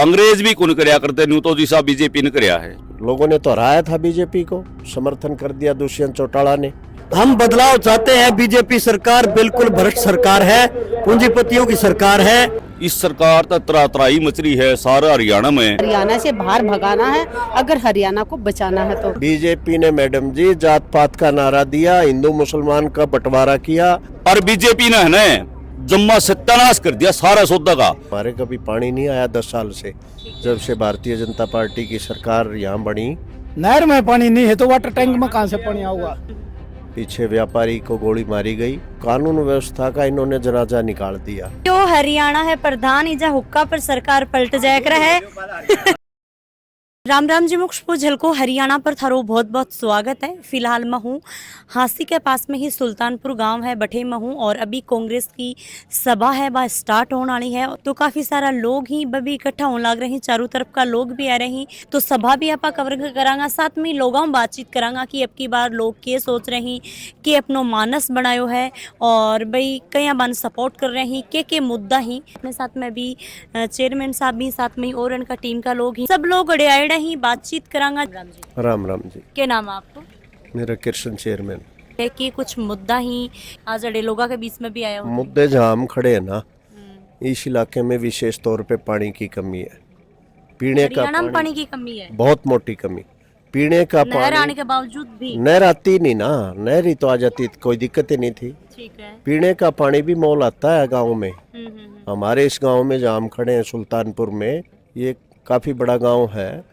अंग्रेज भी कौन करया करते न्यू तो जी साहब बीजेपी ने करया है। लोगों ने तो हराया था बीजेपी को, समर्थन कर दिया दुष्यंत चौटाला ने। हम बदलाव चाहते हैं। बीजेपी सरकार बिल्कुल भ्रष्ट सरकार है, पूंजीपतियों की सरकार है। इस सरकार तो त्राही मच रही है सारा हरियाणा में। हरियाणा से बाहर भगाना है अगर हरियाणा को बचाना है तो। बीजेपी ने मैडम जी जात पात का नारा दिया, हिंदू मुसलमान का बंटवारा किया और बीजेपी ने है ना जम्मा सत्यानाश कर दिया सारा सौदा का। हमारे कभी पानी नहीं आया 10 साल से, जब से भारतीय जनता पार्टी की सरकार यहाँ बनी। नहर में पानी नहीं है तो वाटर टैंक में कहाँ से पानी आऊगा। पीछे व्यापारी को गोली मारी गई, कानून व्यवस्था का इन्होंने जनाजा निकाल दिया। जो हरियाणा है प्रधान इजा हुक्का पर सरकार पलट जाया कर है। राम राम जी मुख्य झलको हरियाणा पर थारो बहुत बहुत स्वागत है। फिलहाल मैं हूँ हांसी के पास में ही सुल्तानपुर गांव है बठे में हूँ और अभी कांग्रेस की सभा है वह स्टार्ट होने वाली है तो काफ़ी सारा लोग ही भी इकट्ठा होने लग रहे हैं, चारों तरफ का लोग भी आ रहे हैं तो सभा भी आप कवर करांगा, साथ में लोगों में बातचीत करांगा कि अब की बार लोग के सोच रहे हैं कि अपनो मानस बनायो है और भाई कई बार सपोर्ट कर रहे हैं के मुद्दा ही। अपने साथ में भी चेयरमैन साहब भी साथ में और उनका टीम का लोग ही सब लोग अड़े आए ही बातचीत करांगा। राम राम जी। क्या नाम है आपको? मेरा कृष्ण चेयरमैन है कि कुछ मुद्दा ही आज अड़े लोगों के बीच में भी आया हुआ। मुद्दे जहाँ हम खड़े हैं ना, इस इलाके में विशेष तौर पे पानी की कमी है, पीने का पानी की कमी है, बहुत मोटी कमी। पीने का नहर आने पानी के बावजूद भी नहर आती नहीं ना, नहर ही तो आ जाती, कोई दिक्कत ही नहीं थी। ठीक है। पीने का पानी भी मोल आता है गाँव में। हमारे इस गांव में जहाँ हम खड़े हैं सुल्तानपुर में, ये काफी बड़ा गांव है।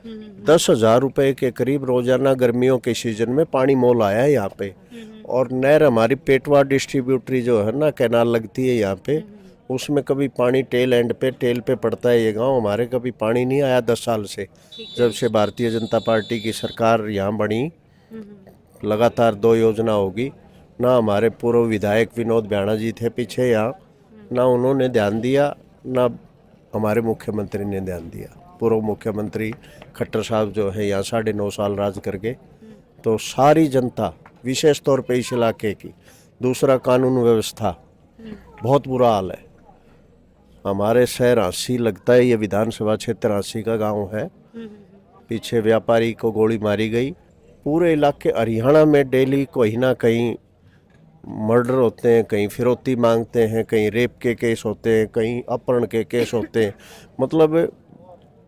10,000 रुपए के करीब रोजाना गर्मियों के सीजन में पानी मोल आया है यहाँ पे। और नहर हमारी पेटवा डिस्ट्रीब्यूटरी जो है ना, कैनाल लगती है यहाँ पे, उसमें कभी पानी टेल पे पड़ता है ये गांव। हमारे कभी पानी नहीं आया 10 साल से, जब से भारतीय जनता पार्टी की सरकार यहाँ बनी। लगातार 2 योजना होगी ना। हमारे पूर्व विधायक विनोद ब्याणा जी थे पीछे यहाँ, ना उन्होंने ध्यान दिया ना हमारे मुख्यमंत्री ने ध्यान दिया। पूर्व मुख्यमंत्री खट्टर साहब जो है यहाँ 9.5 साल राज करके, तो सारी जनता विशेष तौर पे इस इलाके की। दूसरा कानून व्यवस्था बहुत बुरा हाल है। हमारे शहर हांसी लगता है, ये विधानसभा क्षेत्र हांसी का गांव है। पीछे व्यापारी को गोली मारी गई। पूरे इलाके हरियाणा में डेली कहीं ना कहीं मर्डर होते हैं, कहीं फिरौती मांगते हैं, कहीं रेप के केस होते हैं, कहीं अपहरण के केस होते हैं। मतलब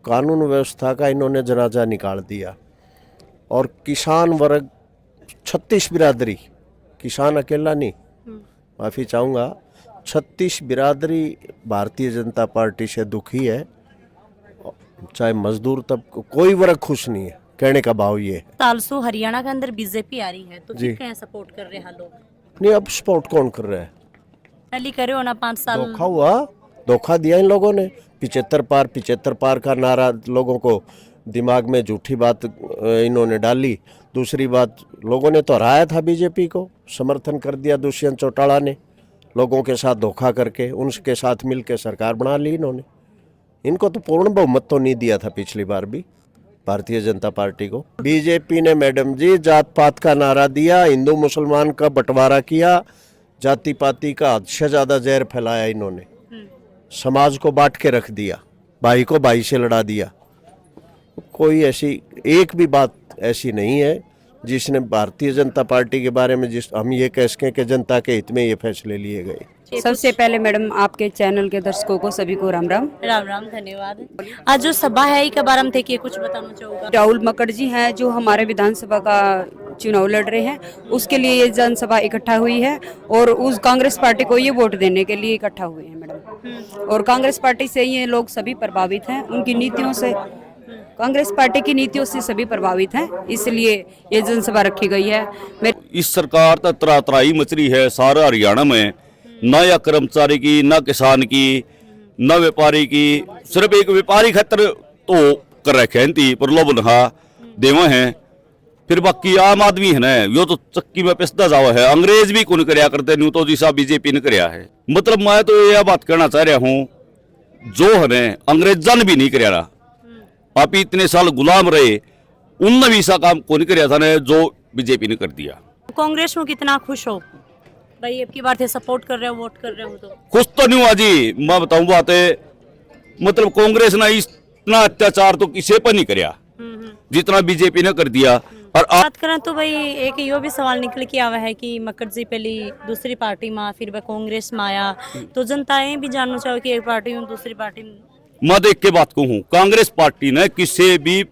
कानून व्यवस्था का इन्होंने जनाजा निकाल दिया। और किसान वर्ग 36 बिरादरी, किसान अकेला नहीं, माफ़ी चाहूँगा, 36 बिरादरी भारतीय जनता पार्टी से दुखी है। चाहे मजदूर तब कोई वर्ग खुश नहीं है, कहने का भाव ये है। तालसो हरियाणा के अंदर बीजेपी आ रही है तो फिर क्या सपोर्ट कर रहे हैं लोग? नहीं, अब सपोर्ट कौन कर रहा है? पहले करे हो ना 5 साल। धोखा हुआ, धोखा दिया इन लोगों ने। 75 पार का नारा लोगों को दिमाग में झूठी बात इन्होंने डाली। दूसरी बात, लोगों ने तो हराया था बीजेपी को, समर्थन कर दिया दुष्यंत चौटाला ने। लोगों के साथ धोखा करके उनके साथ मिलकर सरकार बना ली इन्होंने। इनको तो पूर्ण बहुमत तो नहीं दिया था पिछली बार भी भारतीय जनता पार्टी को। बीजेपी ने मैडम जी जात पात का नारा दिया, हिंदू मुसलमान का बंटवारा किया, जाति पाति का हद से ज़्यादा जहर फैलाया इन्होंने। समाज को बांट के रख दिया, भाई को भाई से लड़ा दिया। कोई ऐसी एक भी बात ऐसी नहीं है जिसने भारतीय जनता पार्टी के बारे में हम ये कह सकें कि जनता के हित में ये फैसले लिए गए। सबसे पहले मैडम आपके चैनल के दर्शकों को सभी को राम राम। राम राम, धन्यवाद। आज जो सभा है के बारे में थे कुछ बताना चाहूँगा। राहुल मक्कड़ जी हैं जो हमारे विधानसभा का चुनाव लड़ रहे हैं, उसके लिए ये जनसभा इकट्ठा हुई है और उस कांग्रेस पार्टी को ये वोट देने के लिए इकट्ठा हुए हैं मैडम। और कांग्रेस पार्टी से ये लोग सभी प्रभावित हैं, उनकी नीतियों से, कांग्रेस पार्टी की नीतियों से सभी प्रभावित हैं, इसलिए ये जनसभा रखी गई है। इस सरकार तो त्राही मच रही है सारा हरियाणा में, ना या कर्मचारी की, ना किसान की, ना व्यापारी की। सिर्फ एक व्यापारी खातर तो कर रखे हैं प्रलोभन देवा है, फिर बाकी आम आदमी है ना, यो तो चक्की में पिसदा जावा है। अंग्रेज भी कौन करया करते न्यू तो जी साहब बीजेपी ने करया है। मतलब मैं तो यह बात कहना चाह रहा हूँ, जो है ना अंग्रेजा ने भी नहीं करया रहा। आप इतने साल गुलाम रहे, उनने भी ऐसा काम कौन करया था ना जो बीजेपी ने कर दिया। कांग्रेस में कितना खुश हो भाई? अब की बार थे सपोर्ट कर रहे हो, वोट कर रहे हो तो खुश तो नहीं हुआ जी। मैं बताऊं बात है, मतलब कांग्रेस ना इस इतना अत्याचार तो किसी पर नहीं कराया जितना बीजेपी ने कर दिया। और बात करें तो भाई एक यो भी सवाल निकल के आवा है कि मकर जी पहली दूसरी पार्टी में फिर वह कांग्रेस में आया, तो जनताएं भी जानना चाहो कि एक पार्टी में दूसरी पार्टी में। मैं देख के बात कहूँ, कांग्रेस पार्टी ने किसी भी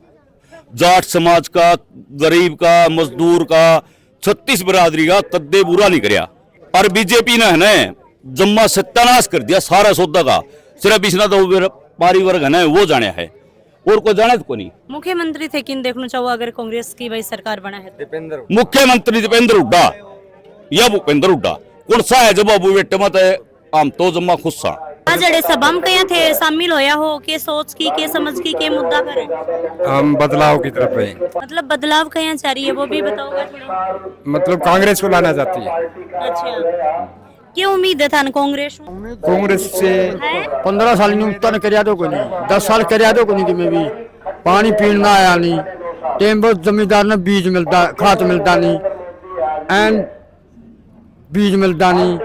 जाट समाज का, गरीब का, मजदूर का, 36 बिरादरी का कद्दे बुरा नहीं कराया। और बीजेपी ने है ना जम्मा सत्यानाश कर दिया सारा सौदा का। सिर्फ इसना तो व्यापारी वर्ग है ना वो जाने है, और कोई जाने को नहीं। मुख्यमंत्री थे किन देखना चाहो अगर कांग्रेस की भाई सरकार बना है तो? मुख्यमंत्री दीपेंद्र हुड्डा या भूपेंद्र हुड्डा कौन सा है? जब बाबू बेटे मत हम तो जम्मा खुश सा। आज जड़े सभा में कया थे शामिल होया हो के सोच की के समझ की के मुद्दा पर है? हम बदलाव की तरफ है। मतलब बदलाव कया चाह रही है वो भी बताओगे थोड़ा? मतलब कांग्रेस को लाना चाहती है। अच्छा, क्या उम्मीद है थान कांग्रेस कांग्रेस से 15 साल नहीं उत्तर करिया दो को नहीं, 10 साल करिया दो को नहीं, तुम्हें भी पानी पीना आया नहीं, टाइम बहुत जमींदार ने बीज मिलता, खाद मिलता नहीं, एंड बीज मिलता नहीं।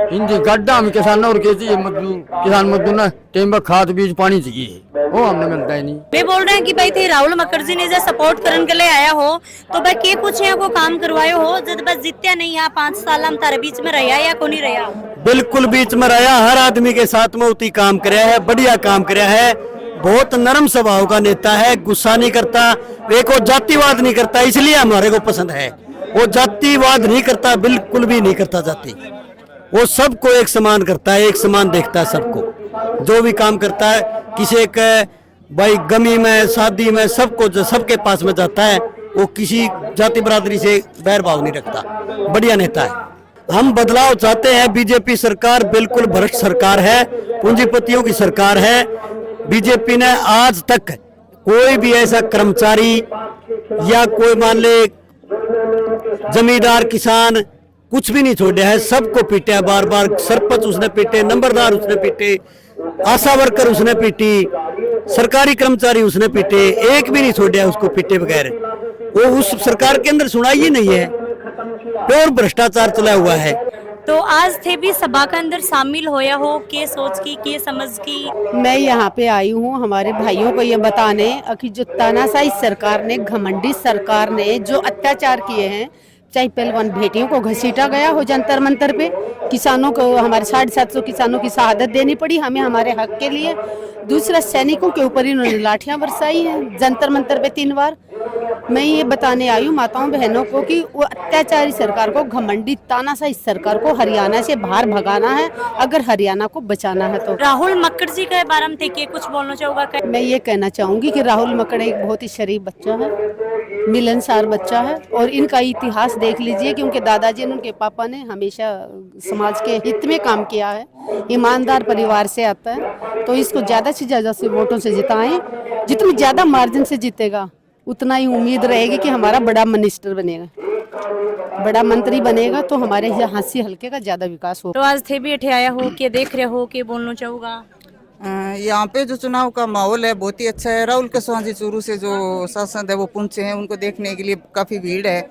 हिंदी गड्ढा हम किसानों और किसान मजदूर ना टाइम पर खाद बीज पानी चाहिए, वो हमने मिलता ही नहीं। वे बोल रहे हैं कि भाई थे राहुल मुखर्जी ने जो सपोर्ट करने के लिए आया हो तो भाई के कुछ यहाँ को काम करवायो हो जब बस जीत्या नहीं यहाँ 5 साल हम तारे बीच में रहा या को नहीं रहा? बिल्कुल बीच में रहा, हर आदमी के साथ में उती काम कराया है, बढ़िया काम कराया है। बहुत नरम स्वभाव का नेता है, गुस्सा नहीं करता, एक वो जातिवाद नहीं करता, इसलिए हमारे को पसंद है। वो जातिवाद नहीं करता, बिल्कुल भी नहीं करता जाति। वो सबको एक समान करता है, एक समान देखता है सबको। जो भी काम करता है किसी के भाई गमी में, शादी में, सबको जो सबके पास में जाता है, वो किसी जाति बरादरी से बैरभाव नहीं रखता। बढ़िया नेता है। हम बदलाव चाहते हैं। बीजेपी सरकार बिल्कुल भ्रष्ट सरकार है, पूंजीपतियों की सरकार है। बीजेपी ने आज तक कोई भी ऐसा कर्मचारी या कोई मान ले जमींदार, किसान कुछ भी नहीं छोड़ा है, सबको पीटा बार बार। सरपंच उसने पीटे, नंबरदार उसने पीटे, आशा वर्कर उसने पीटी, सरकारी कर्मचारी उसने पीटे, एक भी नहीं छोड़ा उसको पीटे बगैर। वो उस सरकार के अंदर सुनाई ही नहीं है, और भ्रष्टाचार चला हुआ है। तो आज थे भी सभा के अंदर शामिल होया हो के सोच की के समझ की? मैं यहाँ पे आई हूँ हमारे भाइयों को ये बताने कि जो तानाशाही सरकार ने, घमंडी सरकार ने जो अत्याचार किए हैं, चाहे पहलवान बेटियों को घसीटा गया हो जंतर मंतर पे, किसानों को हमारे 750 किसानों की शहादत देनी पड़ी हमें हमारे हक के लिए। दूसरा सैनिकों के ऊपर इन्होंने लाठियां बरसाई हैं जंतर मंतर पे 3 बार। मैं ये बताने आई हूँ माताओं बहनों को कि वो अत्याचारी सरकार को, घमंडी तानाशाही सरकार को हरियाणा से बाहर भगाना है, अगर हरियाणा को बचाना है तो। राहुल मुखर्जी के बारे में थे कि कुछ बोलना चाहूँगा? मैं ये कहना चाहूंगी कि राहुल मुखर्जी एक बहुत ही शरीफ बच्चा है, मिलनसार बच्चा है, और इनका इतिहास देख लीजिए कि उनके दादाजी और उनके पापा ने हमेशा समाज के हित में काम किया है, ईमानदार परिवार से आता है। तो इसको ज्यादा से ज्यादा से वोटों से जिताएं, जितनी ज्यादा मार्जिन से जीतेगा उतना ही उम्मीद रहेगी कि हमारा बड़ा मिनिस्टर बनेगा, बड़ा मंत्री बनेगा, तो हमारे यहाँ से हल्के का ज्यादा विकास होगा। तो आज थे भी अठे आया हो के देख रहे हो के बोलना चाहूँगा? यहाँ पे जो चुनाव का माहौल है बहुत ही अच्छा है। राहुल कुशवाहा जी चूरू से जो सांसद है वो पहुंचे हैं, उनको देखने के लिए काफी भीड़ है,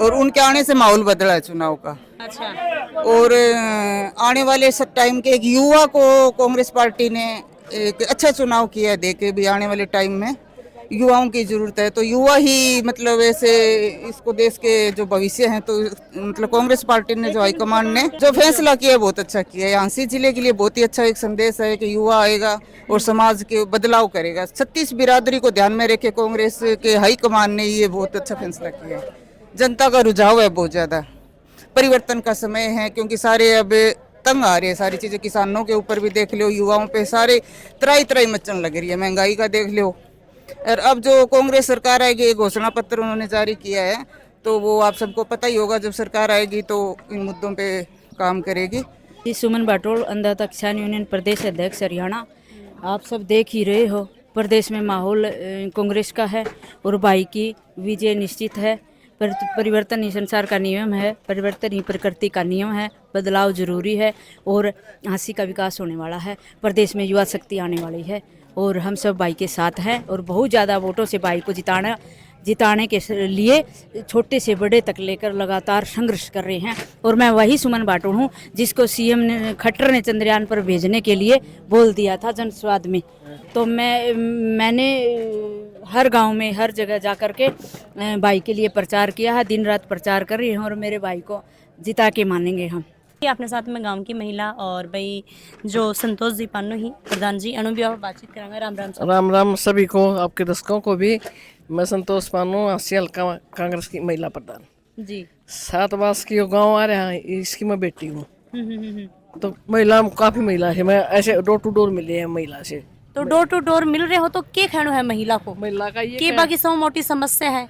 और उनके आने से माहौल बदला है चुनाव का। अच्छा। और आने वाले सब टाइम के एक युवा को कांग्रेस पार्टी ने एक अच्छा चुनाव किया है, देखे भी आने वाले टाइम में युवाओं की जरूरत है। तो युवा ही मतलब ऐसे इसको देश के जो भविष्य हैं, तो मतलब कांग्रेस पार्टी ने जो हाईकमान ने जो फैसला किया है बहुत अच्छा किया है। झांसी जिले के लिए बहुत ही अच्छा एक संदेश है कि युवा आएगा और समाज के बदलाव करेगा। 36 बिरादरी को ध्यान में रखे कांग्रेस के हाईकमान ने ये बहुत अच्छा फैसला किया है। जनता का रुझाव है बहुत ज्यादा, परिवर्तन का समय है, क्योंकि सारे अब तंग आ रही है सारी चीजें। किसानों के ऊपर भी देख लो, युवाओं पे सारे त्राई मचन लग रही है, महंगाई का देख लो। और अब जो कांग्रेस सरकार आएगी, एक घोषणा पत्र उन्होंने जारी किया है, तो वो आप सबको पता ही होगा, जब सरकार आएगी तो इन मुद्दों पे काम करेगी। सुमन बाटोल, अंधाता किसान यूनियन प्रदेश अध्यक्ष हरियाणा। आप सब देख ही रहे हो प्रदेश में माहौल कांग्रेस का है और भाई की विजय निश्चित है। परिवर्तन ही संसार का नियम है, परिवर्तन ही प्रकृति का नियम है, बदलाव जरूरी है और झांसी का विकास होने वाला है। प्रदेश में युवा शक्ति आने वाली है और हम सब भाई के साथ हैं और बहुत ज़्यादा वोटों से भाई को जिताना जिताने के लिए छोटे से बड़े तक लेकर लगातार संघर्ष कर रहे हैं। और मैं वही सुमन बाटुल हूँ जिसको सीएम ने खट्टर ने चंद्रयान पर भेजने के लिए बोल दिया था जनसंवाद में। तो मैंने हर गांव में हर जगह जा कर के भाई के लिए प्रचार किया है, दिन रात प्रचार कर रही हूँ और मेरे भाई को जिता के मानेंगे हम। अपने साथ में गांव की महिला और भाई जो संतोष जी पानो ही प्रधान जी अनु भी आप बातचीत करेंगे। राम राम सर। राम राम सभी को, आपके दर्शकों को भी। मैं संतोष पानो, हांसी हल्का कांग्रेस की महिला प्रधान जी। 7 बास की गांव आ रहा है, इसकी मैं बेटी हूँ। तो महिला काफी महिला है, मैं ऐसे डोर टू डोर मिले हैं महिला से। तो डोर टू डोर मिल रहे हो तो क्या कहना है महिला को? महिला का ये के बाकी सब मोटी समस्या है।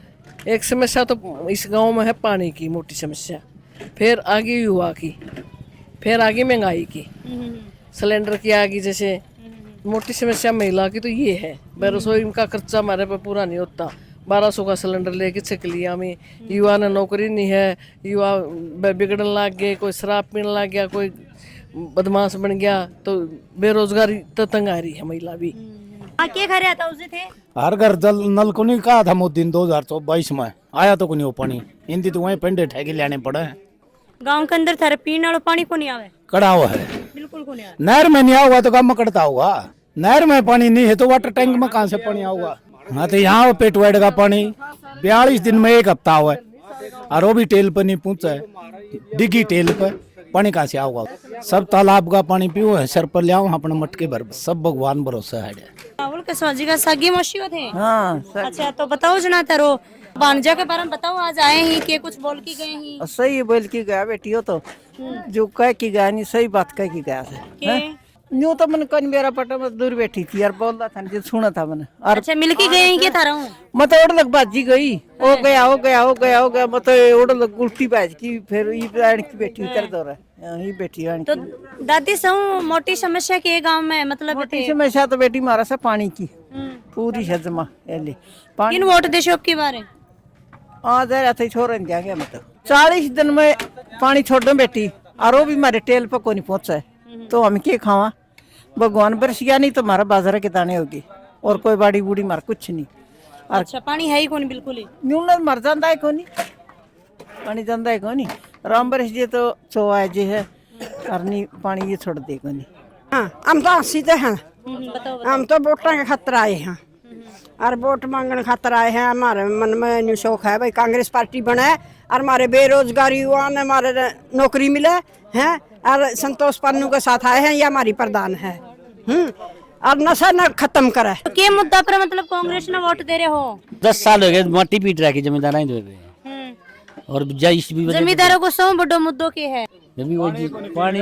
एक समस्या तो इस गांव में है पानी की मोटी समस्या, फिर आगे युवा की, फिर आगे महंगाई की, सिलेंडर की आगे जैसे मोटी समस्या महिला की तो ये है। रसोई का खर्चा हमारे पे पूरा नहीं होता, 1200 का सिलेंडर लेके छक लिया हमें। युवा ने नौकरी नहीं है, युवा बिगड़ने लग गए, कोई शराब पीने लग गया, कोई बदमाश बन गया, तो बेरोजगारी तो तंग आ रही है महिला भी। क्या खा रहा था उसे थे? हर घर जल नल को नहीं कहा था मोदी ने 2022 में, आया तो को नहीं हो पानी, हिंदी तो वहीं पेंडे ठेके लेने पड़े हैं। गांव के अंदर थारे पीने वाला पानी को नहीं आवे? कड़ा हुआ है, बिल्कुल को नहीं आवे। नहर में नहीं आऊगा तो काम करता होगा, नहर में पानी नहीं है तो वाटर टैंक में कहाँ से पानी आऊगा। हाँ तो यहाँ पेट वेट का पानी 42 दिन में 1 हफ्ता हुआ है, और वो भी टेल पर नहीं पहुँचा है, डिग्गी टेल पर पानी कहाँ से आऊगा। सब तालाब का पानी पियो है, सर पर ले आओ अपने मटके भर, सब भगवान भरोसा है। राहुल के स्वाजी का सागी मौसी थे। हाँ अच्छा तो बताओ जना तारो भांजा के बारे में बताओ, आज आए ही के कुछ बोल के गए ही? सही बोल की गया बेटी हो तो जो कह की गया नहीं, सही बात कह की गया है। यूँ तो मैंने कौन मेरा पटा में दूर बैठी थी यार, बोल रहा था जो सुना था मैंने। और अच्छा मिल के गए हैं क्या थारा? मैं तो उड़ लग बाजी गई, हो गया हो गया हो गया हो गया, मैं तो उड़ लग उल्टी बाज की, फिर ये की बेटी उतर दो रहा ही बेटी। तो दादी सहू मोटी समस्या के गांव में मतलब मोटी समस्या तो बेटी मारा से पानी की पूरी है जमा एली पानी। किन वोट देशो की बारे? आ जा रहा था छोड़ जाएंगे, मतलब 40 दिन में पानी छोड़ दो बेटी, और वो भी हमारे टेल पर को नहीं पहुंचा है, तो हम क्या खावा। भगवान बरसिया नहीं तो हमारा बाजार के दाने होगी, और कोई बाड़ी बूढ़ी मार कुछ नहीं। अच्छा पानी है ही कौन बिल्कुल ही न्यू न मर जाता है कोनी, पानी जाता है कोनी। राम बरस जी तो चोआ जी है, और नहीं पानी ये छोड़ दे कोनी। हाँ हम तो सीधे हैं, हम तो वोटों के खातर आए हैं, और वोट मांगने खातर आए हैं। हमारे मन में न्यू शौक है भाई कांग्रेस पार्टी बने, और हमारे बेरोजगार युवा ने हमारे नौकरी मिले हैं, और संतोष पन्नू के साथ आए हैं, ये हमारी प्रधान है। और नशा न खत्म करे। तो के मुद्दा पर मतलब कांग्रेस ने वोट दे रहे हो? 10 साल हो गए माटी पीट रहा की जमींदार ही दे रहे, और जमींदारों को सौ बड़ो मुद्दों के है। पानी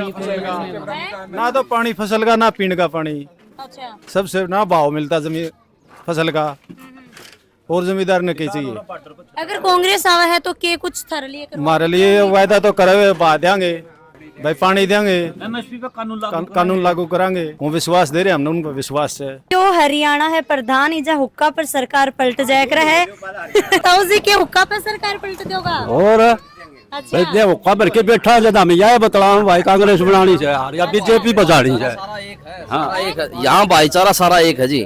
ना तो पानी फसल का, ना पीने का पानी, अच्छा सबसे ना भाव मिलता जमीन फसल का, और जमींदार ने क्या चाहिए। अगर कांग्रेस आवा है तो के कुछ थारे लिए हमारे लिए वायदा तो करे, बात देंगे भाई, पानी देंगे, कानून लागू करांगे, वो विश्वास दे रहे हम उन पर विश्वास है। जो हरियाणा है प्रधान इजा हुक्का पर सरकार पलट जाए है तो जी के हुक्का पर सरकार पलट देगा। और अच्छा हुक्का भर के बैठा है, हमें यह बतलाऊं भाई कांग्रेस बनानी है यार, या बीजेपी बचानी है। हाँ यहाँ भाईचारा सारा एक है जी,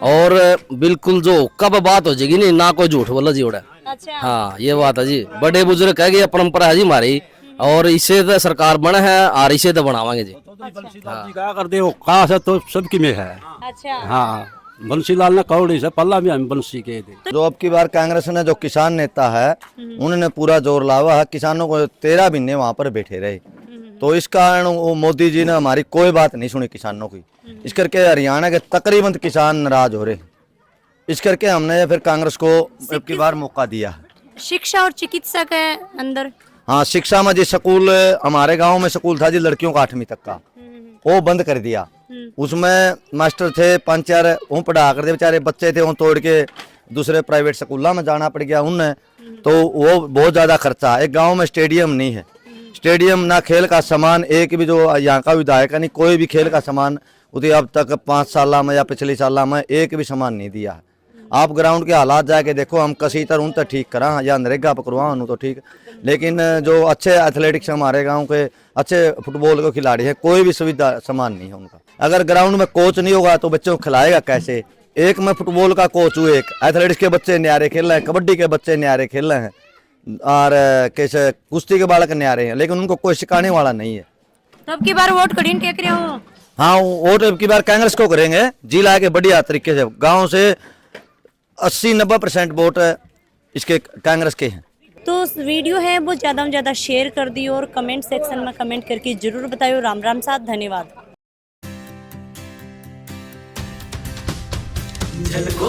और बिल्कुल जो हुक्का पर बात हो जाएगी नहीं, ना कोई झूठ बोला जी उड़ा। अच्छा हाँ ये बात है जी, बड़े बुजुर्ग कह गए परंपरा है जी हमारी, और इसे तो सरकार बने है, और इसे तो बनावांगे जी। क्या कर दे हुक्का से तो सबकी में है। अच्छा हाँ बंसीलाल ने कौड़ी से पल्ला भी हम बंसी के दे। जो अब की बार कांग्रेस ने जो किसान नेता है उन्होंने पूरा जोर लावा है, किसानों को 13 महीने वहाँ पर बैठे रहे, तो इस कारण वो मोदी जी ने हमारी कोई बात नहीं सुनी किसानों की, इस करके हरियाणा के तकरीबन किसान नाराज हो रहे, इस करके हमने फिर कांग्रेस को अब की बार मौका दिया। शिक्षा और चिकित्सा के अंदर हाँ शिक्षा में जी स्कूल, हमारे गांव में स्कूल था जी लड़कियों का 8वीं तक का, वो बंद कर दिया। उसमें मास्टर थे 5-4, वो पढ़ा करते बेचारे बच्चे थे, वो तोड़ के दूसरे प्राइवेट स्कूलों में जाना पड़ गया उन्हें, तो वो बहुत ज़्यादा खर्चा। एक गांव में स्टेडियम नहीं है, स्टेडियम ना खेल का सामान, एक भी जो यहाँ का विधायक नहीं कोई भी खेल का सामान उसे अब तक 5 साल में या पिछले साल में एक भी सामान नहीं दिया है। आप ग्राउंड के हालात जाके देखो, हम कसी तरह उन तक ठीक करा या नरेगा पकड़वा उन तो ठीक, लेकिन जो अच्छे एथलेटिक्स हमारे गांव के अच्छे फुटबॉल के खिलाड़ी हैं, कोई भी सुविधा सामान नहीं है उनका। अगर ग्राउंड में कोच नहीं होगा तो बच्चों को खिलाएगा कैसे, एक मैं फुटबॉल का कोच हूँ, एक एथलेटिक्स के बच्चे न्यारे खेल रहे हैं, कबड्डी के बच्चे न्यारे खेल रहे हैं, और कैसे कुश्ती के बालक न्यारे हैं, लेकिन उनको कोई सिखाने वाला नहीं है। तो अब की बार वोट करीन टेक रहे हो? हाँ, वोट अब की बार कांग्रेस को करेंगे, जिला के बढ़िया तरीके से। गांव से 80-90% वोट इसके कांग्रेस के हैं। तो उस वीडियो है वो ज़्यादा से ज़्यादा शेयर कर दियो और कमेंट सेक्शन में कमेंट करके जरूर बताइयो। राम राम साथ, धन्यवाद। झलको